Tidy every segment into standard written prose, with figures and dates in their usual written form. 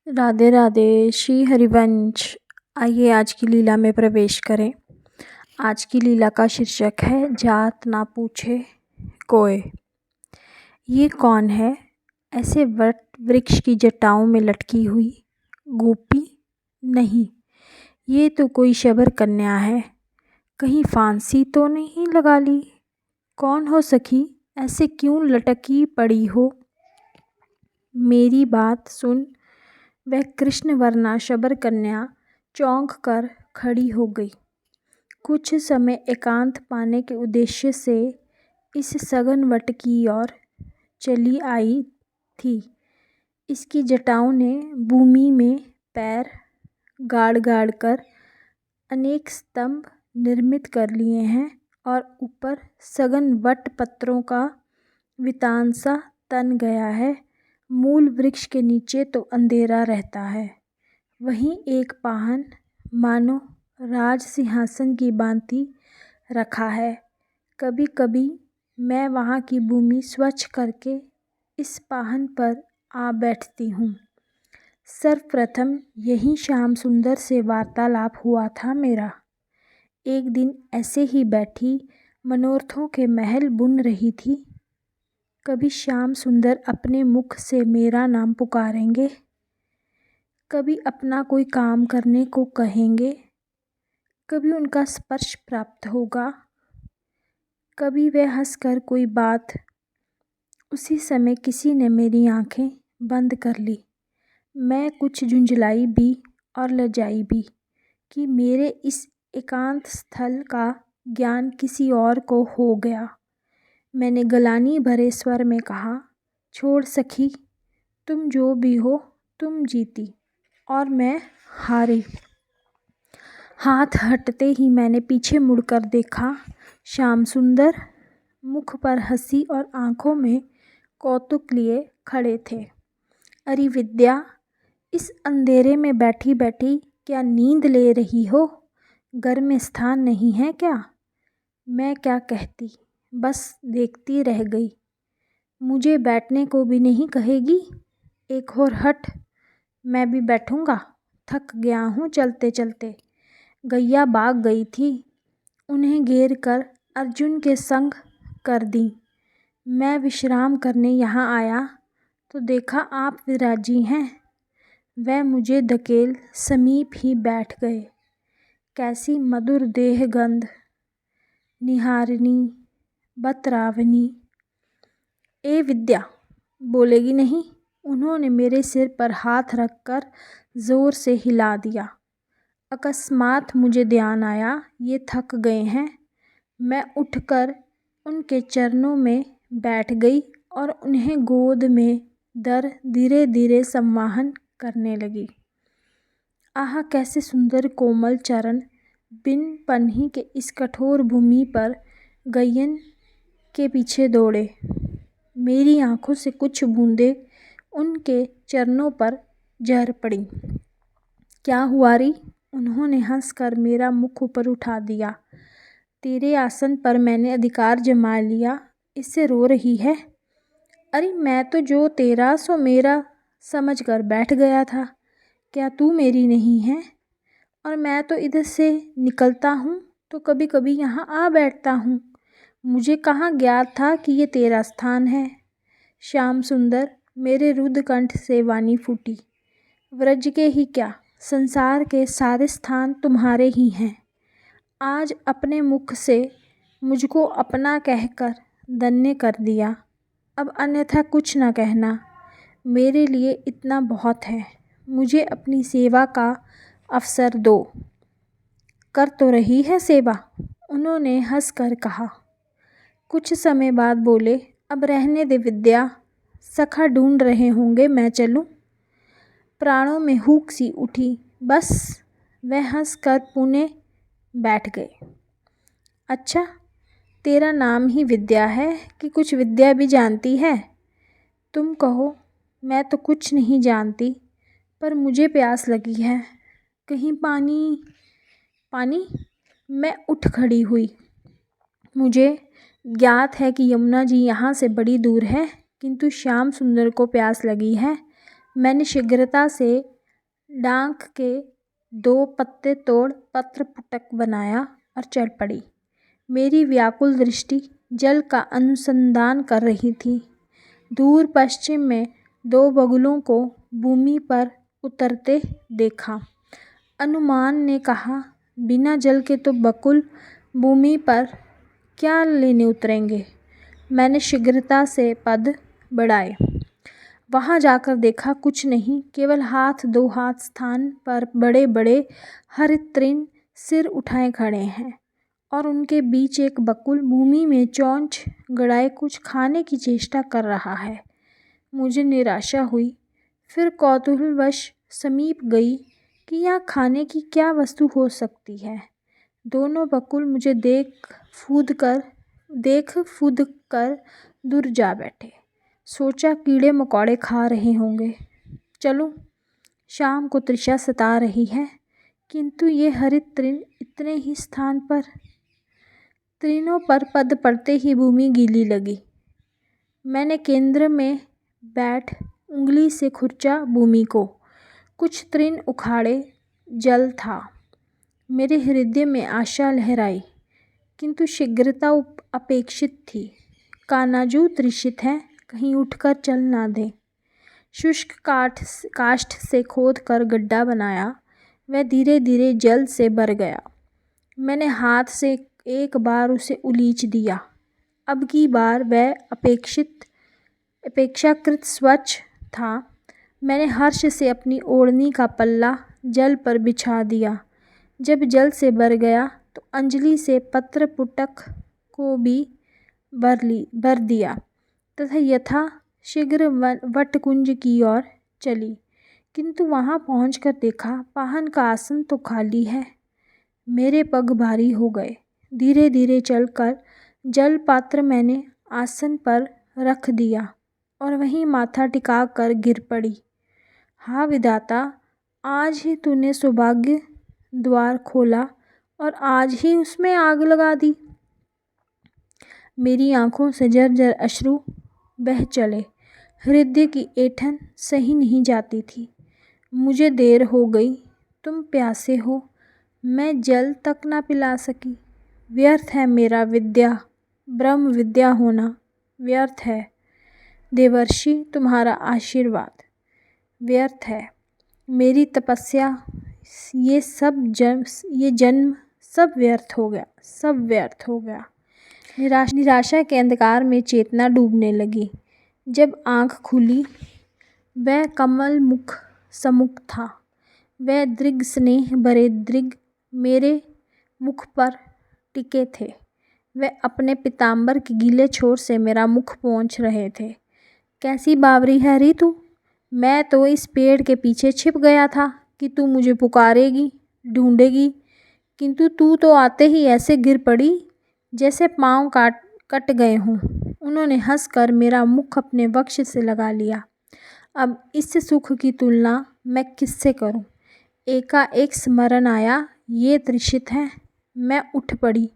राधे राधे श्री हरिवंश। आइए आज की लीला में प्रवेश करें। आज की लीला का शीर्षक है जात ना पूछे कोय। ये कौन है ऐसे वट वृक्ष की जटाओं में लटकी हुई? गोपी नहीं, ये तो कोई शबर कन्या है। कहीं फांसी तो नहीं लगा ली? कौन हो सखी, ऐसे क्यों लटकी पड़ी हो? मेरी बात सुन। वह कृष्णवर्णा शबर कन्या चौंक कर खड़ी हो गई। कुछ समय एकांत पाने के उद्देश्य से इस सघन वट की ओर चली आई थी। इसकी जटाओं ने भूमि में पैर गाड़ गाड़ कर अनेक स्तंभ निर्मित कर लिए हैं और ऊपर सघन वट पत्रों का वितान-सा तन गया है। मूल वृक्ष के नीचे तो अंधेरा रहता है, वहीं एक पाहन मानो राज सिंहासन की भांति रखा है। कभी कभी मैं वहाँ की भूमि स्वच्छ करके इस पाहन पर आ बैठती हूँ। सर्वप्रथम यहीं श्याम सुंदर से वार्तालाप हुआ था मेरा। एक दिन ऐसे ही बैठी मनोरथों के महल बुन रही थी। कभी श्याम सुंदर अपने मुख से मेरा नाम पुकारेंगे, कभी अपना कोई काम करने को कहेंगे, कभी उनका स्पर्श प्राप्त होगा, कभी वे हंसकर कोई बात। उसी समय किसी ने मेरी आंखें बंद कर ली। मैं कुछ झुंझलाई भी और लजाई भी कि मेरे इस एकांत स्थल का ज्ञान किसी और को हो गया। मैंने गलानी भरे स्वर में कहा, छोड़ सखी, तुम जो भी हो, तुम जीती और मैं हारी। हाथ हटते ही मैंने पीछे मुड़कर देखा। श्याम सुंदर मुख पर हंसी और आंखों में कौतुक लिए खड़े थे। अरे विद्या, इस अंधेरे में बैठी बैठी क्या नींद ले रही हो? घर में स्थान नहीं है क्या? मैं क्या कहती, बस देखती रह गई। मुझे बैठने को भी नहीं कहेगी? एक और हट, मैं भी बैठूंगा। थक गया हूँ चलते चलते। गैया भाग गई थी, उन्हें घेर कर अर्जुन के संग कर दी। मैं विश्राम करने यहाँ आया तो देखा आप विराजी हैं। वह मुझे धकेल समीप ही बैठ गए। कैसी मधुर देह गंध, निहारिणी बतरावनी। ए विद्या, बोलेगी नहीं? उन्होंने मेरे सिर पर हाथ रखकर जोर से हिला दिया। अकस्मात मुझे ध्यान आया ये थक गए हैं। मैं उठकर उनके चरणों में बैठ गई और उन्हें गोद में धर धीरे धीरे संवाहन करने लगी। आह, कैसे सुंदर कोमल चरण बिन पन्ही के इस कठोर भूमि पर गयन के पीछे दौड़े। मेरी आंखों से कुछ बूंदें उनके चरणों पर झर पड़ी। क्या हुआ री? उन्होंने हंसकर मेरा मुख ऊपर उठा दिया। तेरे आसन पर मैंने अधिकार जमा लिया, इससे रो रही है? अरे मैं तो जो तेरा सो मेरा समझ कर बैठ गया था। क्या तू मेरी नहीं है? और मैं तो इधर से निकलता हूँ तो कभी कभी यहाँ आ बैठता हूँ। मुझे कहाँ ज्ञात था कि ये तेरा स्थान है। श्याम सुंदर, मेरे रुद्ध कंठ से वाणी फूटी। व्रज के ही क्या, संसार के सारे स्थान तुम्हारे ही हैं। आज अपने मुख से मुझको अपना कहकर धन्य कर दिया। अब अन्यथा कुछ न कहना। मेरे लिए इतना बहुत है। मुझे अपनी सेवा का अवसर दो। कर तो रही है सेवा, उन्होंने हंसकर कहा। कुछ समय बाद बोले, अब रहने दे विद्या, सखा ढूंढ रहे होंगे, मैं चलूं? प्राणों में हुक सी उठी। बस, वह हंसकर पुणे बैठ गए। अच्छा, तेरा नाम ही विद्या है कि कुछ विद्या भी जानती है? तुम कहो। मैं तो कुछ नहीं जानती, पर मुझे प्यास लगी है। कहीं पानी? पानी? मैं उठ खड़ी हुई। मुझे ज्ञात है कि यमुना जी यहाँ से बड़ी दूर है, किंतु श्याम सुंदर को प्यास लगी है। मैंने शीघ्रता से डांक के 2 पत्ते तोड़ पत्र पुटक बनाया और चल पड़ी। मेरी व्याकुल दृष्टि जल का अनुसंधान कर रही थी। दूर पश्चिम में 2 बगुलों को भूमि पर उतरते देखा। अनुमान ने कहा, बिना जल के तो बकुल भूमि पर क्या लेने उतरेंगे। मैंने शीघ्रता से पद बढ़ाए। वहाँ जाकर देखा, कुछ नहीं, केवल 2 हाथ स्थान पर बड़े बड़े हरित तृण सिर उठाए खड़े हैं और उनके बीच एक बकुल भूमि में चोंच गड़ाए कुछ खाने की चेष्टा कर रहा है। मुझे निराशा हुई। फिर कौतूहलवश समीप गई कि यहाँ खाने की क्या वस्तु हो सकती है। दोनों बकुल मुझे देख फूद कर दूर जा बैठे। सोचा कीड़े मकोड़े खा रहे होंगे। चलूं, शाम को तृषा सता रही है। किंतु ये हरित तृण इतने ही स्थान पर। तृणों पर पद पड़ते ही भूमि गीली लगी। मैंने केंद्र में बैठ उंगली से खुरचा भूमि को। कुछ तृण उखाड़े। जल था। मेरे हृदय में आशा लहराई, किंतु शीघ्रता अपेक्षित थी। कानाजू तृषित है, कहीं उठकर चल ना दे। शुष्क काष्ठ से खोद कर गड्ढा बनाया। वह धीरे धीरे जल से भर गया। मैंने हाथ से एक बार उसे उलीच दिया। अब की बार वह अपेक्षाकृत स्वच्छ था। मैंने हर्ष से अपनी ओढ़नी का पल्ला जल पर बिछा दिया। जब जल से भर गया तो अंजलि से पत्र पुटक को भी भर दिया तथा यथा शीघ्र वटकुंज की ओर चली। किंतु वहाँ पहुंचकर देखा, पाहन का आसन तो खाली है। मेरे पग भारी हो गए। धीरे धीरे चलकर जल पात्र मैंने आसन पर रख दिया और वहीं माथा टिका कर गिर पड़ी। हाँ विधाता, आज ही तूने सौभाग्य द्वार खोला और आज ही उसमें आग लगा दी। मेरी आंखों से झरझर अश्रु बह चले। हृदय की ऐंठन सही नहीं जाती थी। मुझे देर हो गई। तुम प्यासे हो। मैं जल तक ना पिला सकी। व्यर्थ है मेरा ब्रह्म विद्या होना, व्यर्थ है। देवर्षि, तुम्हारा आशीर्वाद व्यर्थ है। मेरी तपस्या, ये जन्म सब व्यर्थ हो गया, सब व्यर्थ हो गया। निराशा के अंधकार में चेतना डूबने लगी। जब आँख खुली, वह कमल मुख सम्मुख था। वह दृग स्नेह भरे दृग मेरे मुख पर टिके थे। वह अपने पीताम्बर के गीले छोर से मेरा मुख पोंछ रहे थे। कैसी बावरी है री तू। मैं तो इस पेड़ के पीछे छिप गया था कि तू मुझे पुकारेगी, ढूंढेगी, किंतु तू तो आते ही ऐसे गिर पड़ी जैसे पाँव कट गए हों। उन्होंने हंसकर मेरा मुख अपने वक्ष से लगा लिया। अब इस सुख की तुलना मैं किससे करूं? एकाएक स्मरण आया, ये तृषित है। मैं उठ पड़ी।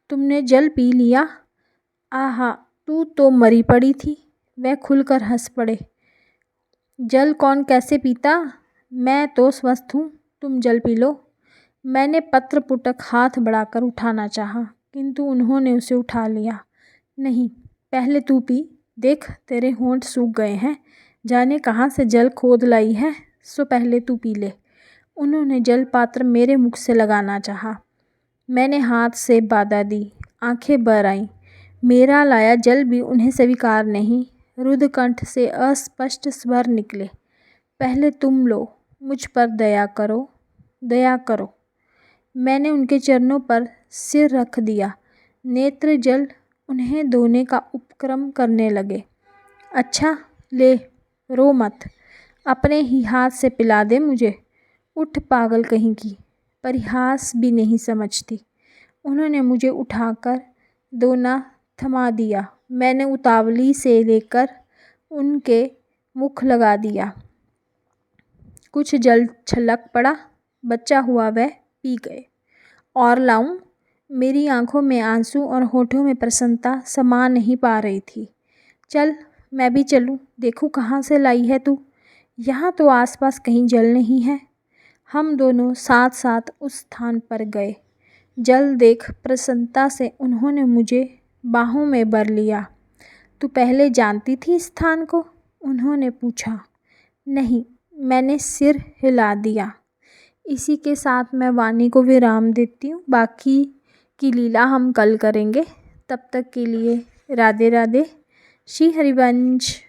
तुमने जल पी लिया? आहा, तू तो मरी पड़ी थी। वह खुलकर हंस पड़े। जल कौन कैसे पीता? मैं तो स्वस्थ हूँ, तुम जल पी लो। मैंने पत्र पुटक हाथ बढ़ाकर उठाना चाहा, किंतु उन्होंने उसे उठा लिया। नहीं, पहले तू पी, देख तेरे होंठ सूख गए हैं। जाने कहाँ से जल खोद लाई है, सो पहले तू पी ले। उन्होंने जल पात्र मेरे मुख से लगाना चाहा। मैंने हाथ से बाधा दी। आंखें भर आईं। मेरा लाया जल भी उन्हें स्वीकार नहीं। रुद्ध कंठ से अस्पष्ट स्वर निकले, पहले तुम लो, मुझ पर दया करो, दया करो। मैंने उनके चरणों पर सिर रख दिया। नेत्र जल उन्हें धोने का उपक्रम करने लगे। अच्छा ले, रो मत, अपने ही हाथ से पिला दे मुझे। उठ पागल कहीं की, परिहास भी नहीं समझती। उन्होंने मुझे उठाकर दोना थमा दिया। मैंने उतावली से लेकर उनके मुख लगा दिया। कुछ जल छलक पड़ा, बचा हुआ वह पी गए। और लाऊं? मेरी आंखों में आंसू और होठों में प्रसन्नता समा नहीं पा रही थी। चल, मैं भी चलूं, देखूं कहाँ से लाई है तू। यहाँ तो आसपास कहीं जल नहीं है। हम दोनों साथ साथ उस स्थान पर गए। जल देख प्रसन्नता से उन्होंने मुझे बाहों में भर लिया। तू पहले जानती थी इस स्थान को? उन्होंने पूछा। नहीं, मैंने सिर हिला दिया। इसी के साथ मैं वाणी को विराम देती हूँ। बाकी की लीला हम कल करेंगे। तब तक के लिए राधे राधे। श्री हरिवंश।